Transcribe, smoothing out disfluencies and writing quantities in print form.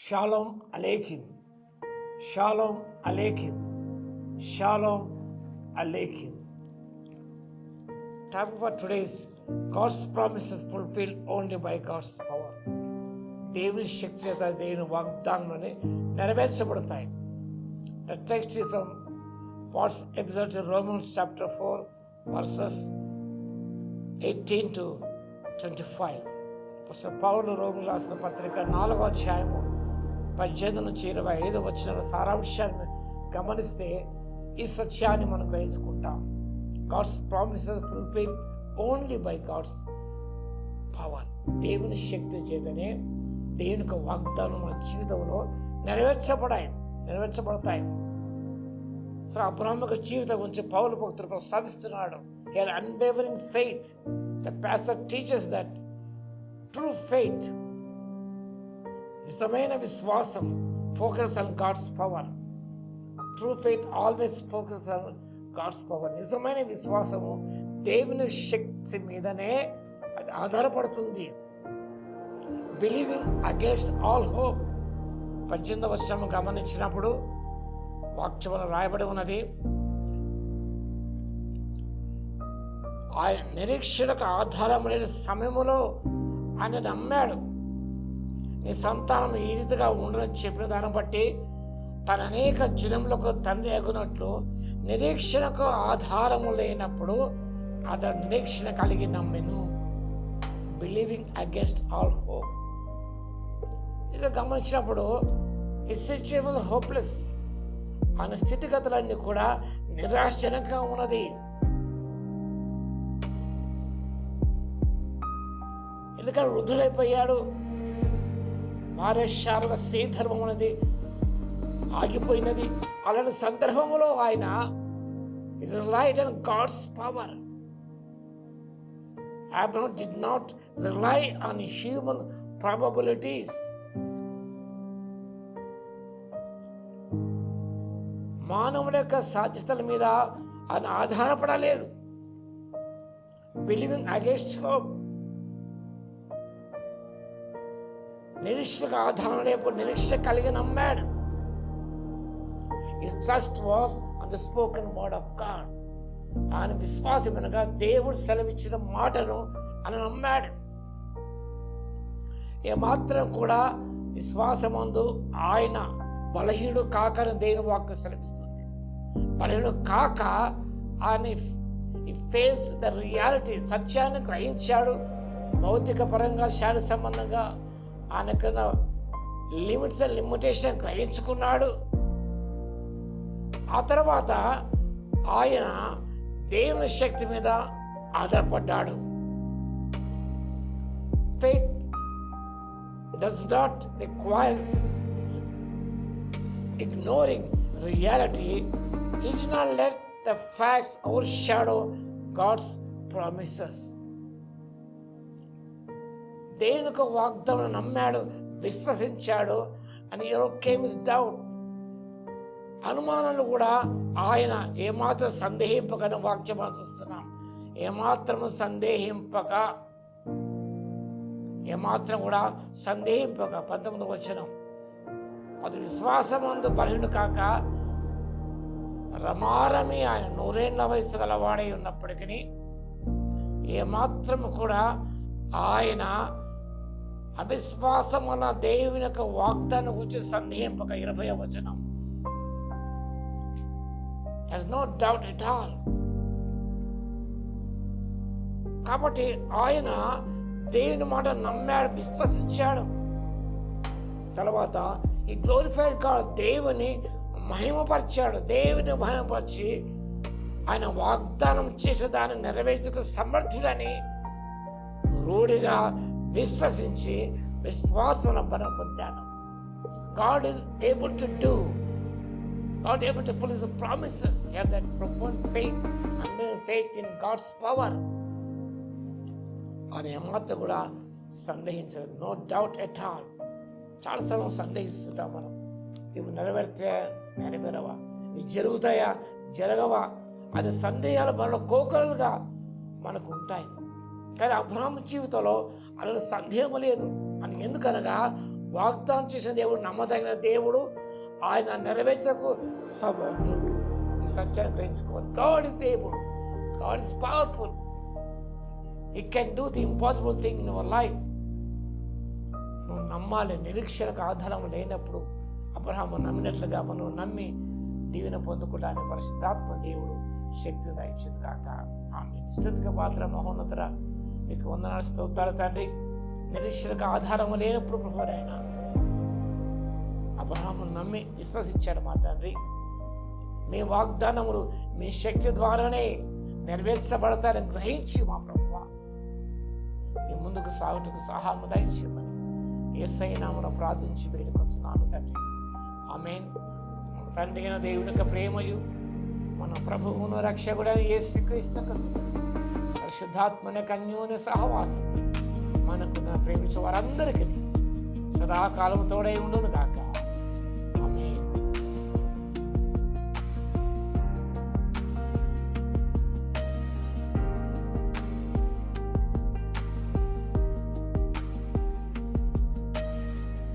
Shalom అలేకిం, షాలోమ్ అలేకిం, షాలోమ్ అలేకిం. Topic for today is God's promises fulfilled only by God's power. దేవుని శక్తి చేత దేవుని వాగ్దానాన్ని నెరవేర్చబడతాయి. The text is from Paul's episode in Romans chapter 4 verses 18 to 25. పౌలు రోమిలకు రాసిన పత్రిక 4వ అధ్యాయము 18 నుంచి 25 వచ్చిన సారాంశాన్ని గమనిస్తే ఈ సత్యాన్ని మనం గ్రహించుకుంటాం. God's promises fulfilled only by God's power. దేవుని శక్తి చేతనే దేవుని యొక్క వాగ్దానం మన జీవితంలో నెరవేర్చబడతాయి. సో అబ్రహాము యొక్క జీవితం గురించి పౌలు భక్తుడు ప్రస్తావిస్తున్నాడు. He had unwavering faith. The pastor teaches that true faith, నిజమైన విశ్వాసం, focus on God's power. True faith always focuses on God's power. నిజమైన విశ్వాసము దేవుని శక్తి మీదనే అది ఆధారపడుతుంది. Believing against all hope. 18వ వచనం గమనించినప్పుడు వాక్యములో రాయబడి ఉన్నది, ఆయన నిరీక్షణకు ఆధారం లేని సమయంలో ఆయన నమ్మాడు. నీ సంతానం ఈ రీతిగా ఉండని చెప్పిన దాన్ని బట్టి తన అనేక జనములకు తండ్రి ఎగునట్లు నిరీక్షణకు ఆధారము లేనప్పుడు అతడు నిరీక్షణ కలిగి నమ్మెను. Believing against all hope. ఇక గమనించినప్పుడు హిస్ సిట్యుయేషన్ వాజ్ హోప్లెస్. ఆయన స్థితిగతులన్నీ కూడా నిరాశజనకంగా ఉన్నది. ఎందుకంటే వృద్ధులైపోయాడు. భార్యశాల శ్రీధర్మం అనేది ఆగిపోయినది. అలాంటి సందర్భంలో ఆయన relied on God's power. Abraham did not rely on human probabilities. మానవుడి యొక్క సాధ్యతల మీద ఆయన ఆధారపడలేదు. Believing against hope. నిరీక్షకు ఆధారం లేకపోతే నిరీక్ష కలిగి నమ్మాడు. His trust was on the spoken word of God. ఆయన విశ్వాసం అనగా దేవుడు సెలవిచ్చిన మాటను ఆయన నమ్మాడు. ఏమాత్రం కూడా విశ్వాసమందు ఆయన బలహీనుడు కాకని దేవుని వాక్యం సెలవిస్తుంది. బలహీనుడు కాక ఆయన ఫేస్ ద రియాలిటీ, సత్యాన్ని గ్రహించాడు. భౌతిక పరంగా శారీర సంబంధంగా ఆయనకున్న లిమిట్స్ అండ్ లిమిటేషన్ గ్రహించుకున్నాడు. ఆ తర్వాత ఆయన దేవుని శక్తి మీద ఆధారపడ్డాడు. Faith does not require ignoring reality. He did not let the facts overshadow God's promises. దేవుని యొక్క వాగ్దానం నమ్మాడు, విశ్వసించాడు. and here came his doubt. అనుమానాలు కూడా ఆయన ఏమాత్రం సందేహింపకని వాక్యం చూస్తున్నాం. ఏమాత్రం కూడా సందేహింపక 19వ వచనం, అది విశ్వాసమందు బలహీనుడు కాక రమారమి ఆయన 100 ఏళ్ల వయసు గలవాడై ఉన్నప్పటికీ ఏమాత్రం కూడా ఆయన అవిశ్వాసం అన్న దేవుని యొక్క వాగ్దానం గురించి సందేహింపక 20వ వచనం, has no doubt at all. కాబట్టి ఆయన దేవుని మాట నమ్మాడు, విశ్వసించాడు. తర్వాత ఈ గ్లోరిఫైడ్ గాడ్, దేవుని మహిమపరిచాడు. దేవుని మహిమపరిచి ఆయన వాగ్దానం చేసే దాన్ని నెరవేర్చుకు సమర్థుడని రూఢిగా విశ్వసించి విశ్వాసం బలం పొందాను. God is able to do, God able to fulfill His promises. You have that profound faith, unwavering faith in God's power. అని ఏమాత్రం కూడా సందేహించదు. No doubt at all. చాలాసార్లు సందేహిస్తుంటాం మనం, ఇవి నెరవేరవా, ఇవి జరుగుతాయా, జరగవా అనే సందేహాలు మనలో కోకలుగా మనకు ఉంటాయి. కానీ అబ్రహాము జీవితంలో అలాంటి సందేహం లేదు. అని ఎందుకనగా వాగ్దానం చేసిన దేవుడు నమ్మదగిన దేవుడు, ఆయన నెరవేర్చకు సమర్థుడు. ఈ సత్యాన్ని గ్రహించుకోవాలి. God is able, God is powerful. He can do the impossible thing in our life. నువ్వు నమ్మాలి. నిరీక్షణకు ఆధారం లేనప్పుడు అబ్రహాము నమ్మినట్లుగా మనం నమ్మి దీవెన పొందుకోవడానికి పరిశుద్ధాత్మ దేవుడు శక్తిని దయచేది కాక. ఆమె స్తుతికి పాత్ర మహోన్నతర మీకు వందనాలు స్తోత్రాలు తండ్రి. నిరీక్షణకు ఆధారం లేనప్పుడు ప్రభువైన ఆయన అబ్రహామును నమ్మి విశ్వసించాడు మా తండ్రి. మీ వాగ్దానములు మీ శక్తి ద్వారానే నెరవేర్చబడతారని గ్రహించి మా ప్రభువా మీ ముందుకు సాగుటకు సహాయం దయచేయమని యేసయ్య నామమున ప్రార్థించి వేడుకొంచున్నాను తండ్రి. ఆమేన్. మన తండ్రి అయిన దేవుని యొక్క ప్రేమయు, మన ప్రభువును రక్షకుడైన యేసుక్రీస్తు పరిశుద్ధాత్మని అన్యోన్య సహవాసం మనకు ప్రేమించే వారందరికీ సదాకాలం తోడై ఉండును గాక.